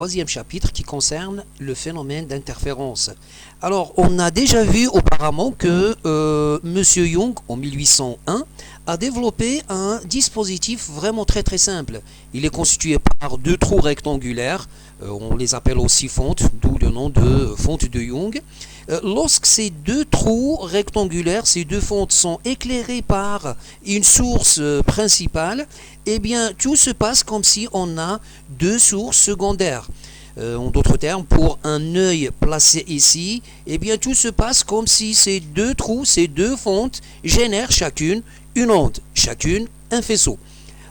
Troisième chapitre qui concerne le phénomène d'interférence. Alors, on a déjà vu auparavant que M. Young, en 1801, a développé un dispositif vraiment très simple. Il est constitué par deux trous rectangulaires, on les appelle aussi fentes, d'où le nom de fente de Young. Lorsque ces deux trous rectangulaires, ces deux fentes sont éclairées par une source principale, eh bien tout se passe comme si on a deux sources secondaires. En d'autres termes, pour un œil placé ici, eh bien tout se passe comme si ces deux trous, ces deux fentes génèrent chacune une onde, chacune un faisceau.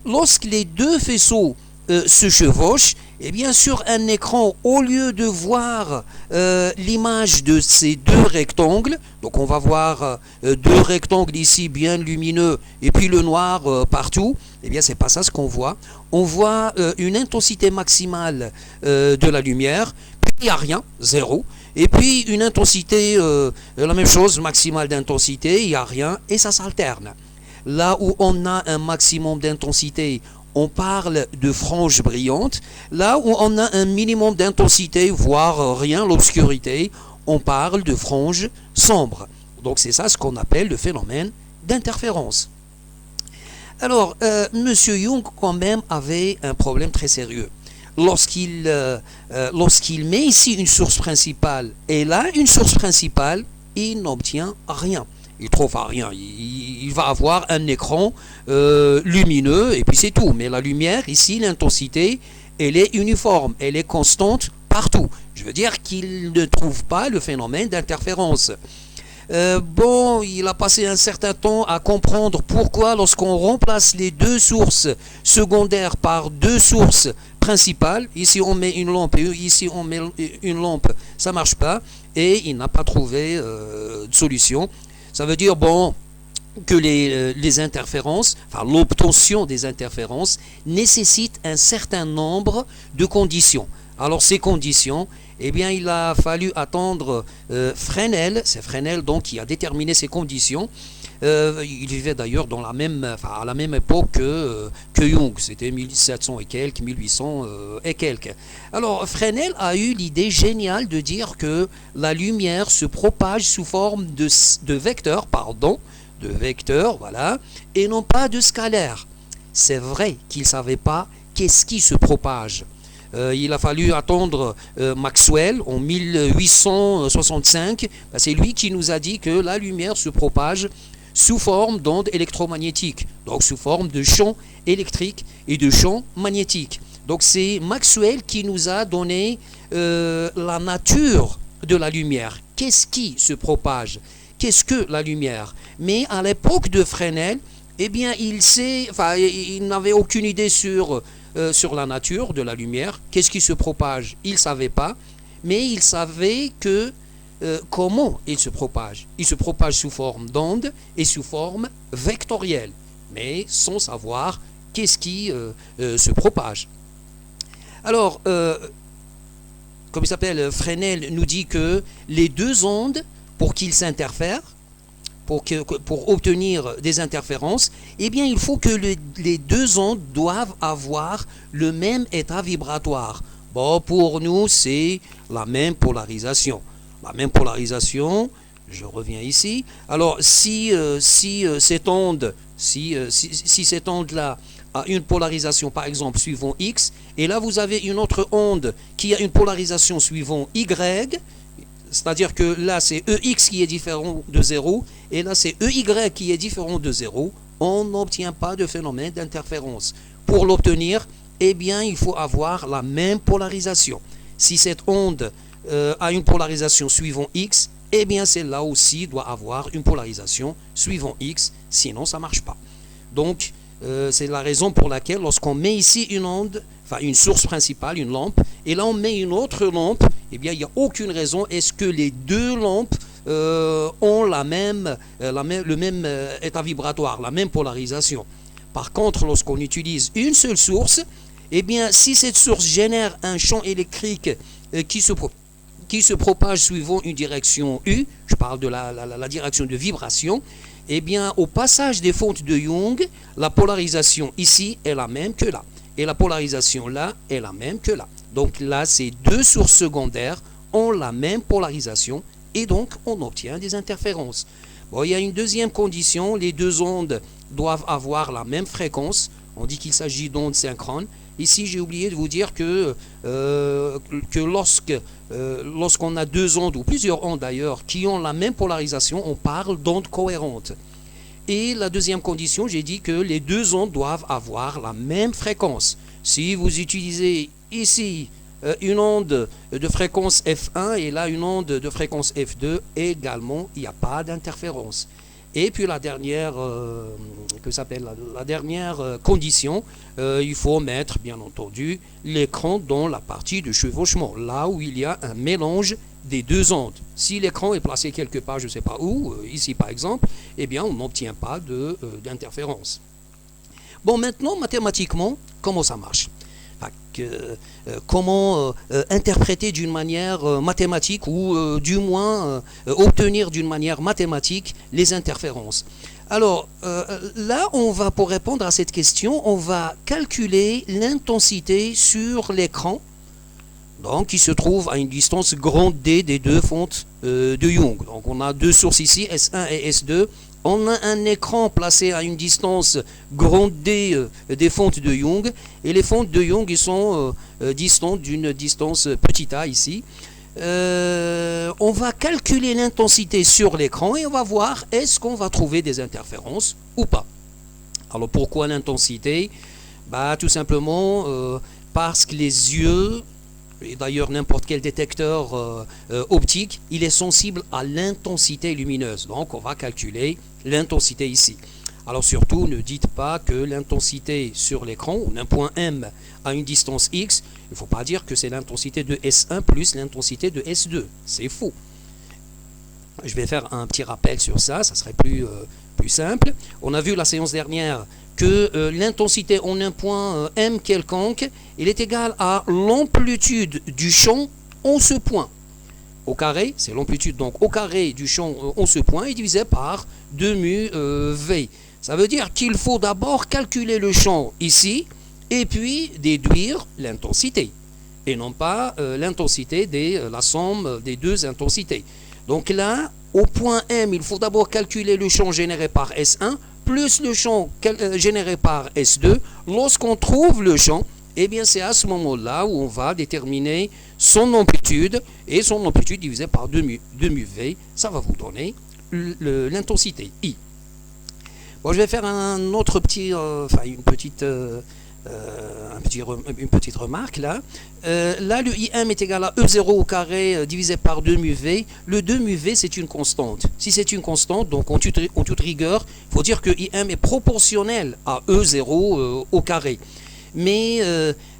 Lorsque les deux faisceaux se chevauchent, et bien sur un écran, au lieu de voir l'image de ces deux rectangles, donc on va voir deux rectangles ici bien lumineux et puis le noir partout, et bien c'est pas ça ce qu'on voit. On voit une intensité maximale de la lumière, puis il n'y a rien, zéro, et puis une intensité, la même chose, maximale d'intensité, il n'y a rien, et ça s'alterne. Là où on a un maximum d'intensité, on parle de franges brillantes. Là où on a un minimum d'intensité, voire rien, l'obscurité, on parle de franges sombres. Donc c'est ça ce qu'on appelle le phénomène d'interférence. Alors, M. Young quand même avait un problème très sérieux. Lorsqu'il met ici une source principale et là une source principale, il n'obtient rien. Il trouve rien. Il va avoir un écran lumineux et puis c'est tout. Mais la lumière, ici, l'intensité, elle est uniforme, elle est constante partout. Je veux dire qu'il ne trouve pas le phénomène d'interférence. Bon, il a passé un certain temps à comprendre pourquoi lorsqu'on remplace les deux sources secondaires par deux sources principales, ici on met une lampe et ici on met une lampe, ça ne marche pas, et il n'a pas trouvé de solution. Ça veut dire, bon, que les interférences, enfin l'obtention des interférences, nécessite un certain nombre de conditions. Alors ces conditions, eh bien il a fallu attendre Fresnel, c'est Fresnel donc qui a déterminé ces conditions. Il vivait d'ailleurs à la même époque que Young, c'était 1700 et quelques, 1800 et quelques. Alors Fresnel a eu l'idée géniale de dire que la lumière se propage sous forme de vecteurs, voilà, et non pas de scalaires. C'est vrai qu'il ne savait pas qu'est-ce qui se propage. Il a fallu attendre Maxwell en 1865. C'est lui qui nous a dit que la lumière se propage sous forme d'ondes électromagnétiques, donc sous forme de champs électriques et de champs magnétiques. Donc c'est Maxwell qui nous a donné la nature de la lumière. Qu'est-ce qui se propage? Qu'est-ce que la lumière? Mais à l'époque de Fresnel, eh bien il n'avait aucune idée sur la nature de la lumière. Qu'est-ce qui se propage? Il ne savait pas, mais il savait que comment il se propage. Il se propage sous forme d'onde et sous forme vectorielle, mais sans savoir qu'est-ce qui se propage. Alors, comme il s'appelle, Fresnel nous dit que les deux ondes, pour qu'ils s'interfèrent, pour obtenir des interférences, eh bien, il faut que les deux ondes doivent avoir le même état vibratoire. Bon, pour nous, c'est la même polarisation. La même polarisation, je reviens ici. Alors, si cette onde-là a une polarisation, par exemple, suivant X, et là, vous avez une autre onde qui a une polarisation suivant Y, c'est-à-dire que là, c'est EX qui est différent de 0, et là, c'est EY qui est différent de 0, on n'obtient pas de phénomène d'interférence. Pour l'obtenir, eh bien, il faut avoir la même polarisation. Si cette onde a une polarisation suivant X, eh bien, celle-là aussi doit avoir une polarisation suivant X, sinon ça ne marche pas. Donc, c'est la raison pour laquelle, lorsqu'on met ici une onde, enfin une source principale, une lampe, et là on met une autre lampe, eh bien il n'y a aucune raison est-ce que les deux lampes ont le même état vibratoire, la même polarisation. Par contre, lorsqu'on utilise une seule source, eh bien si cette source génère un champ électrique qui se propage suivant une direction U, je parle de la direction de vibration, eh bien, au passage des fentes de Young, la polarisation ici est la même que là. Et la polarisation là est la même que là. Donc là, ces deux sources secondaires ont la même polarisation et donc on obtient des interférences. Bon, il y a une deuxième condition, les deux ondes doivent avoir la même fréquence. On dit qu'il s'agit d'ondes synchrones. Ici, j'ai oublié de vous dire que lorsqu'on a deux ondes, ou plusieurs ondes d'ailleurs, qui ont la même polarisation, on parle d'ondes cohérentes. Et la deuxième condition, j'ai dit que les deux ondes doivent avoir la même fréquence. Si vous utilisez ici une onde de fréquence F1 et là une onde de fréquence F2, également, il n'y a pas d'interférence. Et puis la dernière, condition, il faut mettre bien entendu l'écran dans la partie de chevauchement, là où il y a un mélange des deux ondes. Si l'écran est placé quelque part, je ne sais pas où, ici par exemple, eh bien on n'obtient pas d'interférence. Bon, maintenant, mathématiquement, comment ça marche? Comment interpréter d'une manière mathématique ou du moins obtenir d'une manière mathématique les interférences. Alors là, pour répondre à cette question, on va calculer l'intensité sur l'écran, donc qui se trouve à une distance grande D des deux fentes de Young. Donc on a deux sources ici, S1 et S2. On a un écran placé à une distance grande D des fentes de Young. Et les fentes de Young ils sont distantes d'une distance petit a ici. On va calculer l'intensité sur l'écran et on va voir est-ce qu'on va trouver des interférences ou pas. Alors pourquoi l'intensité? Tout simplement parce que les yeux, et d'ailleurs n'importe quel détecteur optique, il est sensible à l'intensité lumineuse. Donc on va calculer l'intensité ici. Alors surtout, ne dites pas que l'intensité sur l'écran, d'un point M à une distance X, il ne faut pas dire que c'est l'intensité de S1 plus l'intensité de S2. C'est faux. Je vais faire un petit rappel sur ça, ça serait plus simple. On a vu la séance dernière que l'intensité en un point M quelconque, il est égal à l'amplitude du champ en ce point. Au carré, c'est l'amplitude donc au carré du champ en ce point est divisé par 2 mu V. Ça veut dire qu'il faut d'abord calculer le champ ici et puis déduire l'intensité. Et non pas l'intensité la somme des deux intensités. Donc là, au point M, il faut d'abord calculer le champ généré par S1 plus le champ généré par S2. Lorsqu'on trouve le champ, eh bien c'est à ce moment-là où on va déterminer son amplitude et son amplitude divisé par 2 mu V, ça va vous donner l'intensité I. Bon, je vais faire un autre petit, une petite remarque là. Là, le IM est égal à E0 au carré divisé par 2 mu V. Le 2 mu V, c'est une constante. Si c'est une constante, donc en toute rigueur, il faut dire que IM est proportionnel à E0 au carré. Mais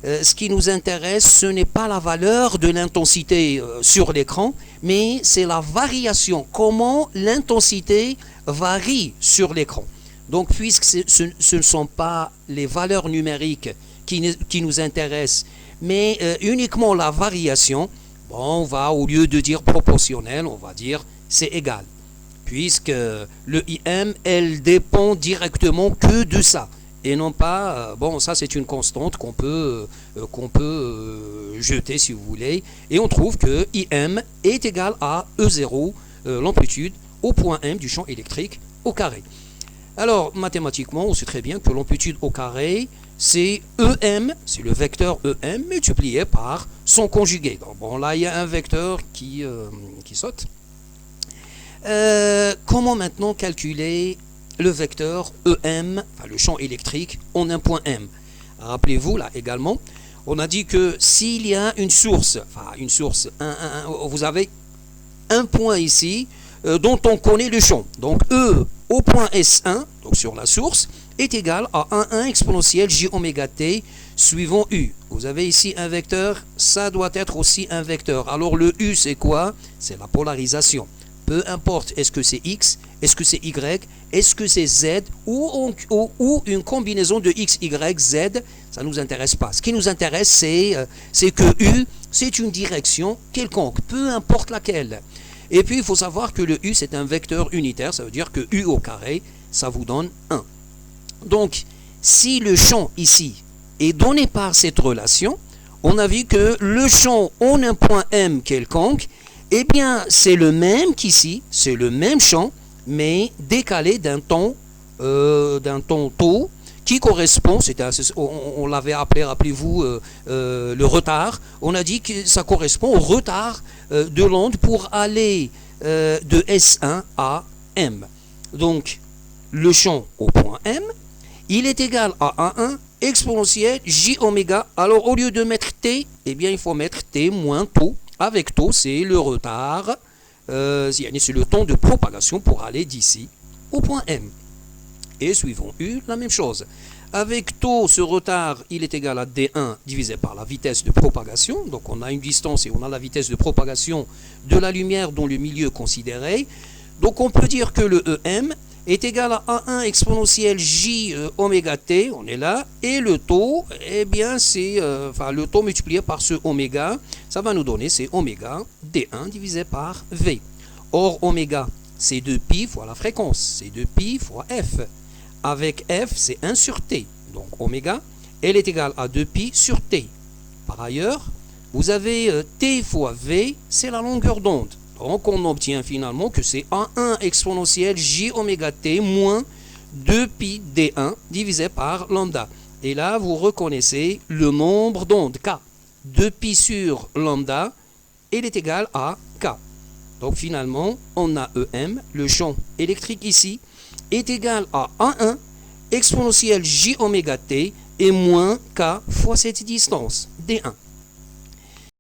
ce qui nous intéresse, ce n'est pas la valeur de l'intensité sur l'écran, mais c'est la variation, comment l'intensité varie sur l'écran. Donc, puisque ce ne sont pas les valeurs numériques qui nous intéressent, mais uniquement la variation, bon, on va, au lieu de dire proportionnel, on va dire c'est égal. Puisque le IM, elle dépend directement que de ça. Et non pas, bon, ça c'est une constante qu'on peut jeter si vous voulez. Et on trouve que IM est égal à E0, l'amplitude, au point M du champ électrique au carré. Alors, mathématiquement, on sait très bien que l'amplitude au carré, c'est EM, c'est le vecteur EM multiplié par son conjugué. Donc, bon, là, il y a un vecteur qui saute. Comment maintenant calculer le vecteur EM, le champ électrique, en un point M? Rappelez-vous, là également, on a dit que s'il y a une source, vous avez un point ici, dont on connaît le champ. Donc E au point S1, donc sur la source, est égal à 1 exponentielle j oméga t suivant U. Vous avez ici un vecteur, ça doit être aussi un vecteur. Alors le U c'est quoi? C'est la polarisation. Peu importe, est-ce que c'est X, est-ce que c'est Y, est-ce que c'est Z ou une combinaison de X, Y, Z, ça ne nous intéresse pas. Ce qui nous intéresse, c'est que U, c'est une direction quelconque, peu importe laquelle. Et puis, il faut savoir que le U, c'est un vecteur unitaire, ça veut dire que U au carré, ça vous donne 1. Donc, si le champ ici est donné par cette relation, on a vu que le champ en un point M quelconque, eh bien, c'est le même qu'ici, c'est le même champ, mais décalé d'un ton taux qui correspond, on l'avait appelé, rappelez-vous, le retard. On a dit que ça correspond au retard de l'onde pour aller de S1 à M. Donc, le champ au point M, il est égal à A1 exponentielle J oméga. Alors, au lieu de mettre T, eh bien, il faut mettre T moins taux. Avec taux, c'est le retard, c'est le temps de propagation pour aller d'ici au point M. Et suivant U, la même chose. Avec taux, ce retard, il est égal à D1 divisé par la vitesse de propagation. Donc on a une distance et on a la vitesse de propagation de la lumière dans le milieu considéré. Donc on peut dire que le EM est égal à A1 exponentielle J oméga T, on est là, et le taux, eh bien c'est le taux multiplié par ce oméga, ça va nous donner c'est oméga D1 divisé par V. Or oméga, c'est 2pi fois la fréquence, c'est 2pi fois F. Avec F, c'est 1 sur T. Donc oméga, elle est égale à 2pi sur T. Par ailleurs, vous avez T fois V, c'est la longueur d'onde. Donc on obtient finalement que c'est A1 exponentielle J oméga T moins 2pi D1 divisé par lambda. Et là, vous reconnaissez le nombre d'ondes K. 2pi sur lambda, elle est égale à K. Donc finalement, on a EM, le champ électrique ici, est égal à A1 exponentielle J oméga T et moins K fois cette distance, D1.